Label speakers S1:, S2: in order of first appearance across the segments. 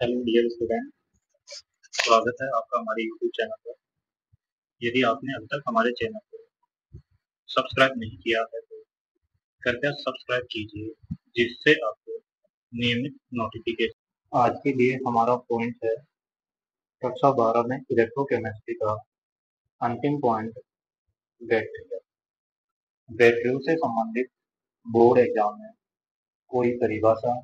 S1: Hello dear student, स्वागत है आपका हमारे यूट्यूब चैनल पर। यदि आपने अभी तक हमारे चैनल को सब्सक्राइब नहीं किया है तो कृपया सब्सक्राइब कीजिए, जिससे आपको नियमित नोटिफिकेशन। आज के लिए हमारा पॉइंट है कक्षा 12 में इलेक्ट्रोकेमिस्ट्री का अंतिम पॉइंट, बैटरी। बैटरियों से संबंधित बोर्ड एग्जाम में कोई परिभाषा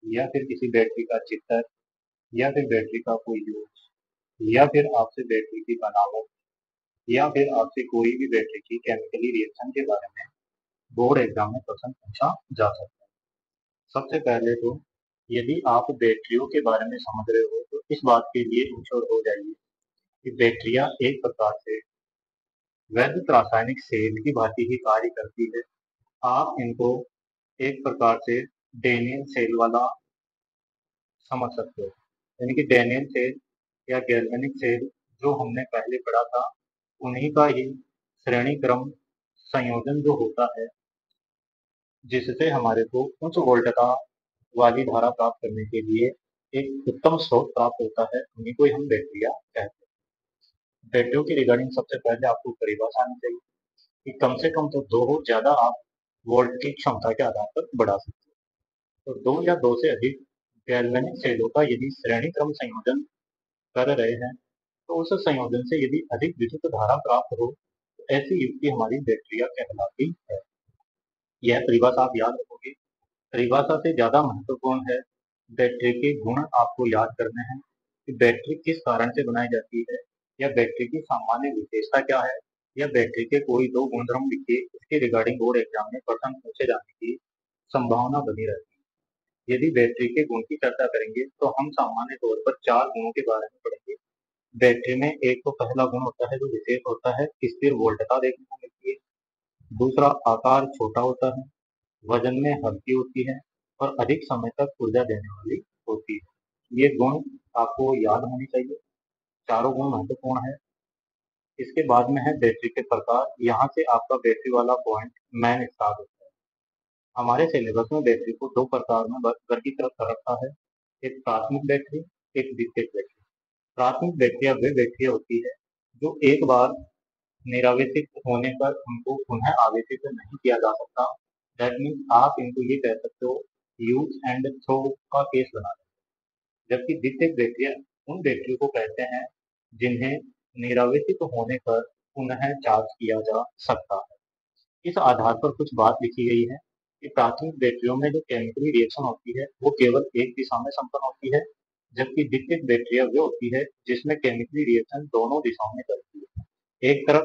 S1: या फिर किसी बैटरी का चित्र या फिर बैटरी का कोई यूज या फिर आपसे बैटरी की बनावट या फिर आपसे कोई भी बैटरी की केमिकली रिएक्शन के बारे में बोर्ड एग्जाम में क्वेश्चन पूछा जा सकता है। सबसे पहले तो यदि आप बैटरियों के बारे में समझ रहे हो तो इस बात के लिए इंश्योर हो जाइए कि बैटरियां एक प्रकार से वैद्युत रासायनिक सेल की भांति ही कार्य करती है। आप इनको एक प्रकार से डेनियल सेल वाला समझ सकते हो, यानी कि डेनियल सेल या गैल्वेनिक सेल जो हमने पहले पढ़ा था, उन्हीं का ही श्रेणी क्रम संयोजन जो होता है, जिससे हमारे को उच्च वोल्टता वाली धारा प्राप्त करने के लिए एक उत्तम स्रोत प्राप्त होता है, उन्हीं को ही हम बैटरिया कहते हैं। बैटरियों की रिगार्डिंग सबसे पहले आपको परिभाषा आनी चाहिए कि कम से कम तो दो हो, ज्यादा आप वोल्ट की क्षमता के आधार पर बढ़ा सकते हो। तो दो या दो से अधिक गैल्वेनिक सेलों का यदि श्रेणी क्रम संयोजन कर रहे हैं तो उस संयोजन से यदि अधिक विद्युत धारा प्राप्त हो तो ऐसी युक्ति हमारी बैटरिया कहलाती है। यह परिभाषा आप याद रखोगे। परिभाषा से ज्यादा महत्वपूर्ण है बैटरी के गुण आपको याद करने हैं कि बैटरी किस कारण से बनाई जाती है, या बैटरी की सामान्य विशेषता क्या है, या बैटरी के कोई दो गुणधर्म लिखिए, इसके रिगार्डिंग बोर्ड एग्जाम में प्रश्न पूछे जाने की संभावना बनी रहती है। यदि बैटरी के गुण की चर्चा करेंगे तो हम सामान्य तौर पर चार गुणों के बारे में पढ़ेंगे। बैटरी में एक तो पहला गुण होता है जो विशेष होता है, स्थिर वोल्टता देखने को मिलती है। दूसरा, आकार छोटा होता है, वजन में हल्की होती है और अधिक समय तक ऊर्जा देने वाली होती है। ये गुण आपको याद होने चाहिए। चारों गुण महत्वपूर्ण है। इसके बाद में है बैटरी के प्रकार। यहाँ से आपका बैटरी वाला पॉइंट मैन स्टार्ट होता है। हमारे सिलेबस में बैटरी को दो प्रकार में वर्गीकृत कर रखा है, एक प्राथमिक बैटरी, एक द्वितीयक बैटरी। प्राथमिक बैटरियां वे बैटरियां होती है जो एक बार निरावेशित होने पर उनको पुनः आवेशित नहीं किया जा सकता। दैट मीन्स आप इनको ये कह सकते हो यूज एंड थ्रो का केस बना। जबकि द्वितीयक बैटरियां उन बैटरियों को कहते हैं जिन्हें निरावेशित होने पर पुनः चार्ज किया जा सकता है। इस आधार पर कुछ बात लिखी गई है कि प्राथमिक बैटरियों में जो केमिकली रिएक्शन होती है वो केवल एक दिशा में संपन्न होती है, जबकि द्वितीयक बैटरियां वे होती है जिसमें केमिकली रिएक्शन दोनों दिशाओं में चलती है। एक तरफ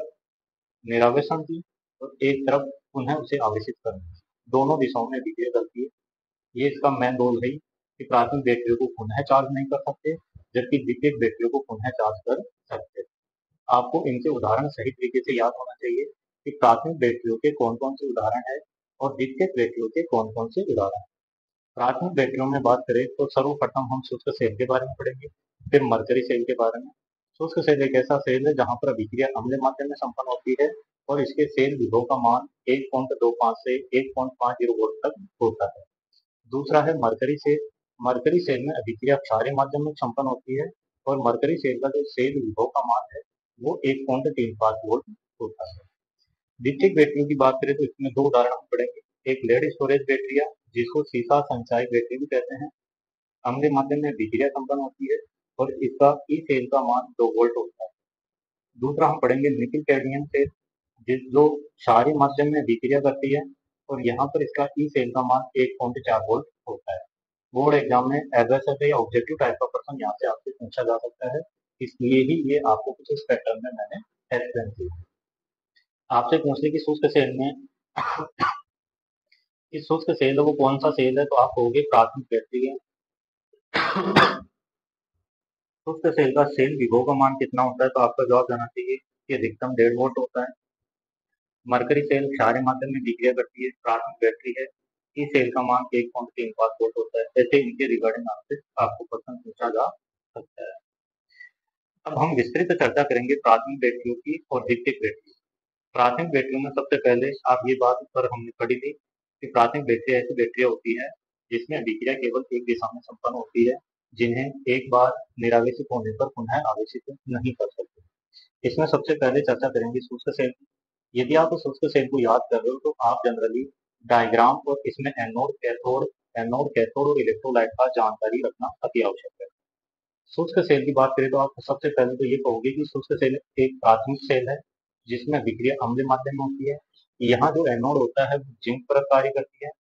S1: निरावेशन की और एक तरफ पुनः उसे आवेशित करना, दोनों दिशाओं में विक्रिया करती है। ये इसका मेन रोल है कि प्राथमिक बैटरियों को पुनः चार्ज नहीं कर सकते, जबकि द्वितीयक बैटरियों को पुनः चार्ज कर सकते। आपको इनके उदाहरण सही तरीके से याद होना चाहिए कि प्राथमिक बैटरियों के कौन कौन से उदाहरण है और द्वितीयक बैटरियों के कौन कौन से उदाहरण है। प्राथमिक बैटरियों में बात करें तो सर्वप्रथम हम शुष्क सेल के बारे में पढ़ेंगे, फिर मरकरी सेल के बारे में। शुष्क सेल एक ऐसा सेल है जहां पर अभिक्रिया अम्लीय माध्यम में संपन्न होती है और इसके सेल विभव का मान 1.25 से 1.50 वोल्ट तक होता है। दूसरा है मरकरी सेल। मरकरी सेल में अभिक्रिया क्षारीय माध्यम में संपन्न होती है और मरकरी सेल का जो सेल विभव का मान है वो 1.35 वोल्ट होता है। द्वितीयक बैटरियों की बात करें तो इसमें दो उदाहरण हम पढ़ेंगे। एक लेड स्टोरेज बैटरिया, जिसको सीसा संचायक बैटरी भी कहते हैं, अम्लीय माध्यम में अभिक्रिया संपन्न होती है और इसका ई सेल का मान 2 वोल्ट होता है। दूसरा हम पढ़ेंगे निकिल कैडमियम सेल, जो क्षारीय माध्यम में अभिक्रिया करती है और यहाँ पर इसका ई सेल का मान 1.4 वोल्ट होता है। बोर्ड एग्जाम में एवरेज या ऑब्जेक्टिव टाइप का प्रश्न यहाँ से आपसे पूछा जा सकता है, इसलिए ही ये आपको कुछ इस पैटर्न में मैंने एक्सप्लेन किया। आपसे पूछ ले कि शुष्क सेल में इस शुष्क सेल वो कौन सा सेल है, तो आप कहोगे प्राथमिक बैटरी है। शुष्क सेल का सेल विभव का मान कितना होता है, तो आपका जवाब देना चाहिए कि अधिकतम 1.5 वोल्ट होता है। मरकरी सेल क्षारीय माध्यम में विक्रिया करती है, प्राथमिक बैटरी है, इस सेल का मान 1.35 वोल्ट होता है। ऐसे इनके रिगार्डिंग आपसे आपको प्रश्न पूछा जा सकता है। अब हम विस्तृत चर्चा करेंगे प्राथमिक बैटरियों की और द्वितीयक बैटरी। प्राथमिक बैटरियों में सबसे पहले आप ये बात पर हमने पढ़ी थी कि प्राथमिक बैटरी ऐसी बैटरियां होती है जिसमें अभिक्रिया केवल एक दिशा में संपन्न होती है जिन्हें एक बार निरावेशित होने पर पुनः आवेशित नहीं कर सकते। इसमें सबसे पहले चर्चा करेंगे शुष्क सेल की। यदि आप शुष्क सेल को याद कर रहे हो तो आप जनरली डायग्राम और इसमें एनोड कैथोड और इलेक्ट्रोलाइट का जानकारी रखना अति आवश्यक है। शुष्क सेल की बात करें तो आप सबसे पहले तो ये कहोगे कि शुष्क सेल एक प्राथमिक सेल है जिसमें विक्रिया अम्ल माध्यम में होती है। यहाँ जो एनोड होता है वो जिंक पर कार्य करती है।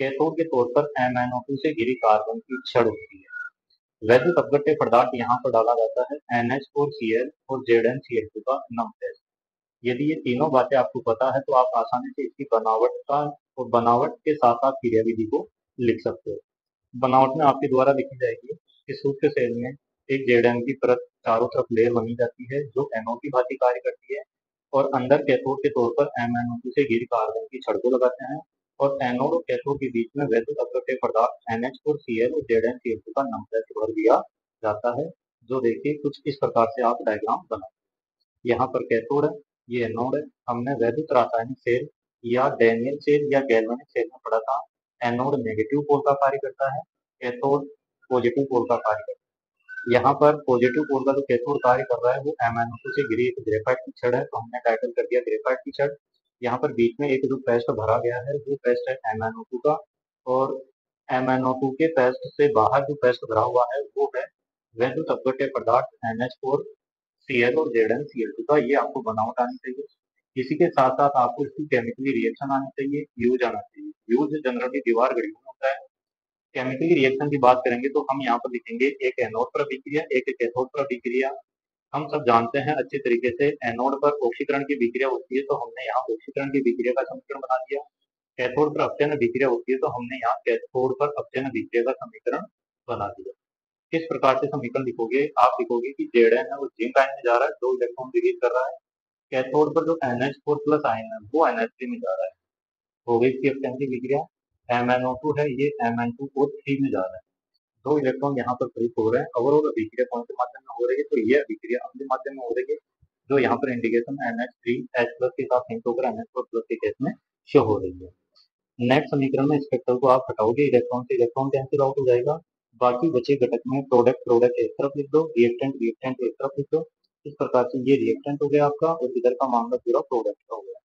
S1: कैथोड के तौर पर MnO2 से घिरी कार्बन की छड़ होती है। वैद्युत अपघट्य पदार्थ यहाँ पर डाला जाता है NH4Cl और ZnCl2 का नम टेस्ट। यदि ये तीनों बातें आपको पता है तो आप आसानी से इसकी बनावट का और बनावट के साथ साथ क्रियाविधि को लिख सकते हो। बनावट में आपके द्वारा लिखी जाएगी कि शुष्क सेल में एक Zn की परत चारों तरफ लेयर बनी जाती है जो एनोड की भांति कार्य करती है और अंदर कैथोड के तौर पर MnO2 से घिरी कार्बन की छड़ को लगाते हैं और एनोड और कैथोड के बीच में वैद्युत अपघट्य पदार्थ NH4Cl और ZnCl2 का नम टेस्ट भर दिया जाता है। जो देखिए कुछ इस प्रकार से आप डायग्राम बनाओ। यहाँ पर कैथोड है, ये एनोड है। हमने वैद्युत रासायनिक सेल या डैनियल सेल या गैल्वेनिक सेल में पढ़ा था। एनोड नेगेटिव पोल का कार्य करता है, कैथोड पॉजिटिव पोल का कार्य करता है। यहाँ पर पॉजिटिव पोल का जो कैथोड कार्य कर रहा है वो MnO2 से घिरी एक ग्रेफाइट की छड़ है, तो हमने टाइटल कर दिया ग्रेफाइट की छड़। यहाँ पर बीच में एक जो पेस्ट भरा गया है वो पेस्ट है MnO2 का, और MnO2 के पेस्ट से बाहर जो पेस्ट भरा हुआ है वो है वैद्युत अपघट्य पदार्थ NH4Cl और ZnCl2 का। ये आपको बनावट आनी चाहिए। इसी के साथ साथ आपको इसकी केमिकली रिएक्शन आनी चाहिए, यूज आना चाहिए। यूज जनरली दीवार घड़ियों में होता है। केमिकली रिएक्शन की बात करेंगे तो हम यहाँ पर लिखेंगे एक एनोड पर अभिक्रिया, एक कैथोड पर अभिक्रिया। हम सब जानते हैं अच्छे तरीके से एनोड पर ऑक्सीकरण की विक्रिया होती है तो हमने यहाँ ऑक्सीकरण की विक्रिया का समीकरण बना दिया। कैथोड पर अपचयन विक्रिया होती है तो हमने यहाँ कैथोड पर अपचयन विक्रिया का समीकरण बना दिया। किस प्रकार से समीकरण लिखोगे? आप लिखोगे कि Zn है वो जिंक आयन में जा रहा है, 2 इलेक्ट्रॉन रिलीज कर रहा है। कैथोड पर जो NH4 प्लस आयन है वो NH3 में जा रहा है, हो गई इसकी अपचयन की विक्रिया। MnO2 है ये Mn2O3 में जा रहा है, 2 इलेक्ट्रॉन यहाँ पर प्रयुक्त हो रहे हैं। ओवरऑल अभिक्रिया कौन से माध्यम में हो रही है? तो ये अभिक्रिया अम्लीय माध्यम में हो रही है, जो यहाँ पर इंडिकेशन NH3H+ के साथ लिंक होकर NH4+ के केस में शो हो रही है। नेक्स्ट समीकरण में स्पेक्ट्रल को आप हटाओगे, इलेक्ट्रॉन से इलेक्ट्रॉन कैंसिल आउट हो जाएगा। बाकी बचे घटक में प्रोडक्ट एक तरफ लिख दो, रिएक्टेंट एक तरफ लिख दो। इस प्रकार से ये रिएक्टेंट हो गया आपका और इधर का मामला पूरा प्रोडक्ट का हो गया।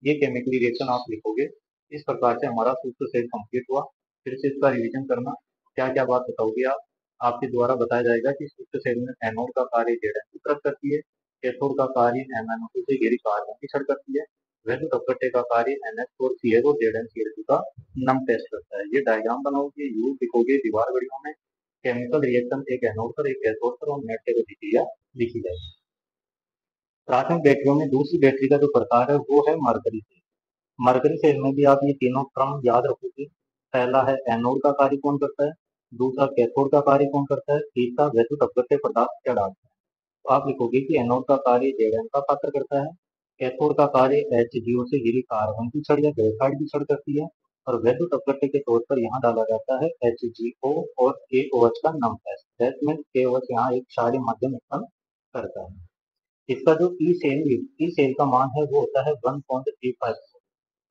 S1: ये केमिकली रिएक्शन आप लिखोगे। इस प्रकार से हमारा शुष्क सेल कंप्लीट हुआ। फिर से इसका रिवीजन करना, क्या क्या बात बताओगे आप? आपके द्वारा बताया जाएगा कि शुष्क सेल में एनोड का कार्य Zn की तरफ करती है, कैथोड का कार्य MnO2 से घिरी कार्बन की छड़ करती है, वैद्युत अपघट्य का कार्य NH4Cl और ZnCl2 का नम टेस्ट करता है। ये डायग्राम बनाओगे, यूज लिखोगे दीवार घड़ियों में। केमिकल रिएक्शन एक एनोड पर एक कैथोड पर और नेट की प्रतिक्रिया लिखी जाएगी। प्राथमिक बैटरियों में दूसरी बैटरी का जो प्रकार है वो है मरकरी सेल। मरकरी सेल में भी आप ये तीनों क्रम याद रखोगे। पहला है एनोड का कार्य कौन करता है, दूसरा कैथोड का कार्य कौन करता है, तीसरा वैद्युत अपघट्य पदार्थ क्या डालता है। तो आप लिखोगे कि एनोड का कार्य Zn का पात्र करता है, कैथोड का कार्य HGO से घिरी कार्बन की छड़ या ग्रेफाइट की छड़ करती है, और वैद्युत अपघट्य के तौर पर यहाँ डाला जाता है HGO और KOH का नम टेस्ट। दैट मीन्स KOH यहाँ एक क्षारीय माध्यम उत्पन्न करता है। इसका जो ई सेल का मान है वो होता है 1.35।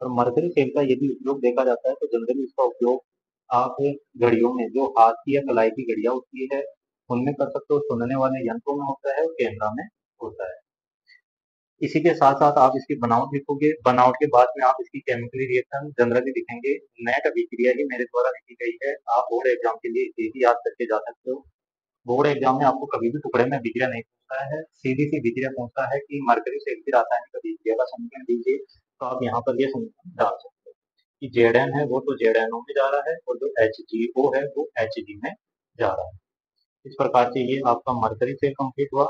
S1: और मरकरी सेल का यदि उपयोग देखा जाता है तो जनरली इसका उपयोग आप घड़ियों में, जो हाथ की या कलाई की घड़ियां होती है उनमें कर सकते हो, सुनने वाले यंत्रों में होता है और कैमरा में होता है। इसी के साथ साथ आप इसकी बनावट लिखोगे। बनावट के बाद में आप इसकी केमिकली रिएक्शन जनरली लिखेंगे। नेट अभिक्रिया ही मेरे द्वारा लिखी गई है, आप बोर्ड एग्जाम के लिए इसे भी याद करके जा सकते हो। बोर्ड एग्जाम में आपको कभी भी टुकड़े में अभिक्रिया नहीं पूछता है, सीधी सी अभिक्रिया पूछता है कि मरकरी सेल की रासायनिक अभिक्रिया का समीकरण दीजिए। तो आप यहाँ पर ये समीकरण डाल सकते हो कि Zn है वो तो ZnO में जा रहा है और जो HGO है वो Hg में जा रहा है। इस प्रकार से ये आपका मरकरी सेल कंप्लीट हुआ।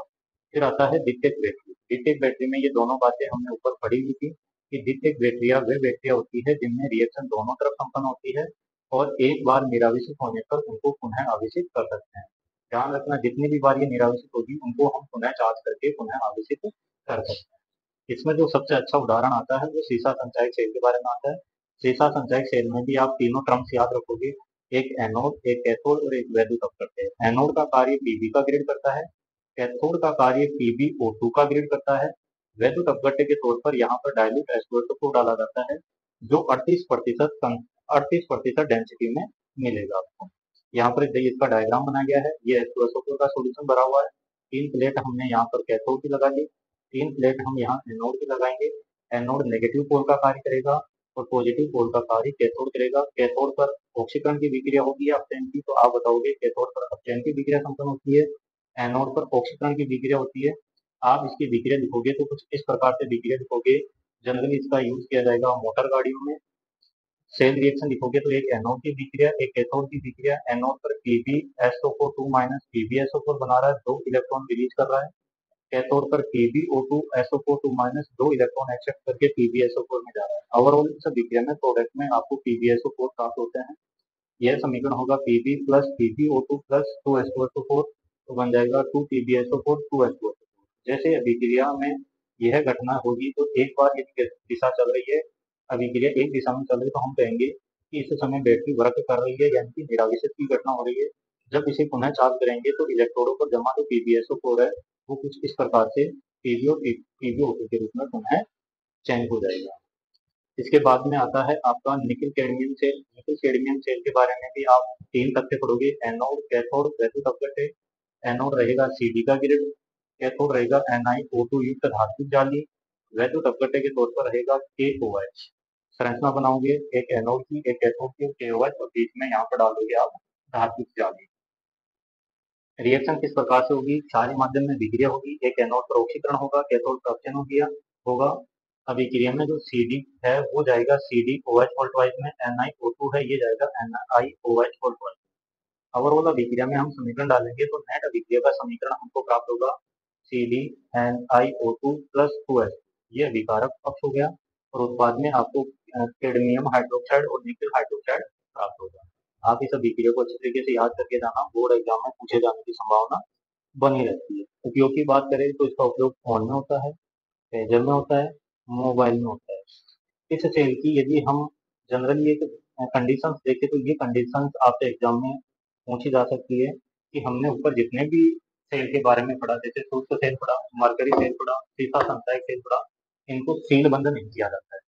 S1: फिर आता है द्वितीयक बैटरी। द्वितीयक बैटरी में ये दोनों बातें हमने ऊपर पढ़ी हुई थी कि द्वितीयक बैटरियां वे बैटरियां होती है जिनमें रिएक्शन दोनों तरफ संपन्न होती है और एक बार निरावेशित होने पर उनको पुनः आवेशित कर सकते हैं। ध्यान रखना, जितनी भी बार ये निरावेशित होगी उनको हम पुनः चार्ज करके पुनः आवेशित कर सकते हैं। इसमें जो सबसे अच्छा उदाहरण आता है वो सीसा संचायक सेल के बारे में आता है। सीसा संचायक सेल में भी आप तीनों टर्म्स याद रखोगे, एक एनोड, एक कैथोड और एक वैद्युत अपघट्य। एनोड का कार्य Pb का ग्रेड करता है, कैथोड का कार्य PbO2 का ग्रेड करता है। वैद्युत अपघट्य के तौर पर यहाँ पर डाइल्यूट H2SO को डाला जाता है जो 38% डेंसिटी में मिलेगा आपको। यहाँ पर इसका डायग्राम बनाया गया है। ये H2SO4 का सोल्यूशन भरा हुआ है। 3 प्लेट हमने यहाँ पर कैथोड की लगा दी, 3 प्लेट हम यहाँ एनोड की लगाएंगे। एनोड नेगेटिव पोल का कार्य करेगा और पॉजिटिव पोल का कार्य कैथोड करेगा। कैथोड पर ऑक्सीकरण की विक्रिया होती है अपचयन की, तो आप बताओगे कैथोड पर अपचयन की विक्रिया संपन्न होती है, एनोड पर ऑक्सीकरण की विक्रिया होती है। आप इसकी विक्रिया लिखोगे तो कुछ इस प्रकार से विक्रिया लिखोगे। जनरली इसका यूज किया जाएगा मोटर गाड़ियों में। सेल रिएक्शन लिखोगे तो एक एनोड की विक्रिया, एक कैथोड की विक्रिया। एनोड पर PbSO4 माइनस PbSO4 बना रहा है, 2 इलेक्ट्रॉन रिलीज कर रहा है। कैथोड पर PbO2SO4 माइनस 2 इलेक्ट्रॉन एक्सेप्ट करके PbSO4 में जा रहा है। ओवरऑल इस विक्रिया में प्रोडक्ट में आपको PbSO4 प्राप्त होते हैं। यह समीकरण होगा Pb plus PbO2 plus 2H2SO4, तो बन जाएगा 2PbSO4 2H2SO4। जैसे अभिक्रिया में यह घटना होगी तो एक बार यदि दिशा चल रही है, अभिक्रिया एक दिशा में चल रही है, तो हम कहेंगे कि इस समय बैटरी वर्क कर रही है, यानी कि निराविष्ट की घटना हो रही है। जब इसे पुनः चार्ज करेंगे तो इलेक्ट्रोडों पर जमा जो PbSO4 है वो कुछ इस प्रकार से PbO2 के रूप में पुनः चेंज हो जाएगा। इसके बाद में आता है आपका nickel cadmium cell. Nickel cadmium cell के बारे में भी आप 3 तथ्य पढ़ोगे। एनोड, कैथोड, वैद्युत अपघट्य। एनोड रहेगा Cd का ग्रिड, कैथोड रहेगा NiO2 युक्त धात्विक जाली, वैद्युत अपघट्य के तौर पर रहेगा KOH। संरचना बनाओगे एक एनोड की, एक कैथोड की, KOH, और बीच में यहाँ पर डालोगे आप धात्विक जाली। रिएक्शन किस प्रकार से होगी? क्षारीय माध्यम में विक्रिया होगी। एक एनोड पर ऑक्सीकरण होगा, कैथोड पर अपचयन होगा। अभिक्रिया में जो Cd है वो जाएगा CdOH वोल्टवाइज में, NiO2 है ये जाएगा NiOH वोल्टवाइज। ओवरऑल अभिक्रिया में हम समीकरण डालेंगे तो नेट अभिक्रिया का समीकरण हमको प्राप्त होगा CdNiO2 प्लस 2H। ये अभिकारक पक्ष हो गया और उत्पाद में आपको कैडमियम हाइड्रोक्साइड और निकिल हाइड्रोक्साइड प्राप्त होगा। आप इस अभिक्रिया को अच्छे तरीके से याद करके जाना, बोर्ड एग्जाम में पूछे जाने की संभावना बनी रहती है। उपयोग की बात करें तो इसका उपयोग फोन में होता है, पेजर में होता है, मोबाइल में होता है। इस सेल की यदि हम जनरली एक कंडीशंस देखें तो ये कंडीशंस आपसे एग्जाम में पूछी जा सकती है कि हमने ऊपर जितने भी सेल के बारे में पढ़ा, जैसे शुष्क सेल पढ़ा, मरकरी सेल पढ़ा, सीसा संचायक सेल पढ़ा, इनको सील बंद नहीं किया जाता है।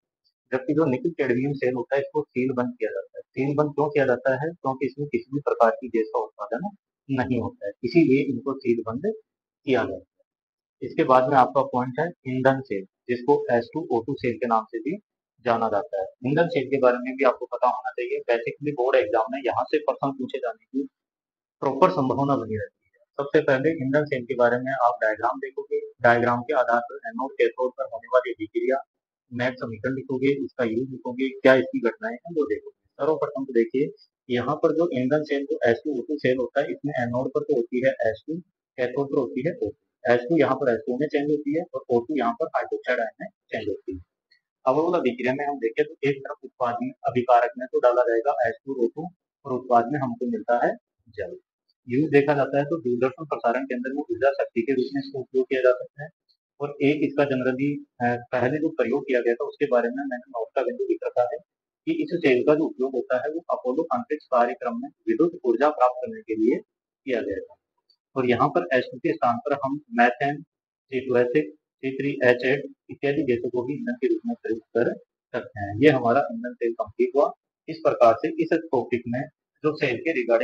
S1: जबकि जो निकिल कैडमियम सेल होता है इसको सील बंद किया जाता है। सील बंद क्यों किया जाता है? क्योंकि इसमें किसी भी प्रकार की गैस का उत्पादन नहीं होता है, इसीलिए इनको सील बंद किया जाता है। इसके बाद में आपका पॉइंट है ईंधन सेल, जिसको H2O2 सेल के नाम से भी जाना जाता है। ईंधन सेल के बारे में भी आपको पता होना चाहिए। बेसिकली बोर्ड एग्जाम में यहाँ से प्रश्न पूछे जाने की प्रॉपर संभावना बनी रहती है। सबसे पहले ईंधन सेल के बारे में आप डायग्राम देखोगे, डायग्राम के आधार पर एनोड कैथोड पर होने वाली अभिक्रिया नेट समीकरण लिखोगे, इसका यूज लिखोगे, क्या इसकी घटनाएं हैं वो देखोगे। सर्वप्रथम तो देखिए यहाँ पर जो ईंधन सेल जो H2O2 सेल होता है, इसमें एनोड पर तो होती है H2, कैथोड पर होती है O2। H2 यहाँ पर H2 में चेंज होती है और O2 यहाँ पर हाइड्रोक्साइड आयन में चेंज होती है। अब वो अभिक्रिया में हम देखें तो एक तरफ उत्पाद में अभिकारक में तो डाला जाएगा H2O2 और उत्पाद में हमको मिलता है जल। यूज देखा जाता है तो दूरदर्शन प्रसारण केंद्र में ऊर्जा शक्ति के रूप में इसका उपयोग किया जा सकता है। और एक इसका जनरली पहले जो प्रयोग किया गया था उसके बारे में मैंने नोट का बिंदु लिख रखा है कि इस सेल का जो उपयोग होता है वो अपोलो अंतरिक्ष कार्यक्रम में विद्युत ऊर्जा प्राप्त करने के लिए किया गया था। और यहाँ पर H2 के स्थान पर हम मैथेन, C2H6, C3H8 इत्यादि गैसों को भी ईंधन के रूप में प्रयुक्त कर सकते हैं। ये हमारा ईंधन सेल कंप्लीट हुआ। इस प्रकार से इस टॉपिक में जो सेल के रिगार्डिंग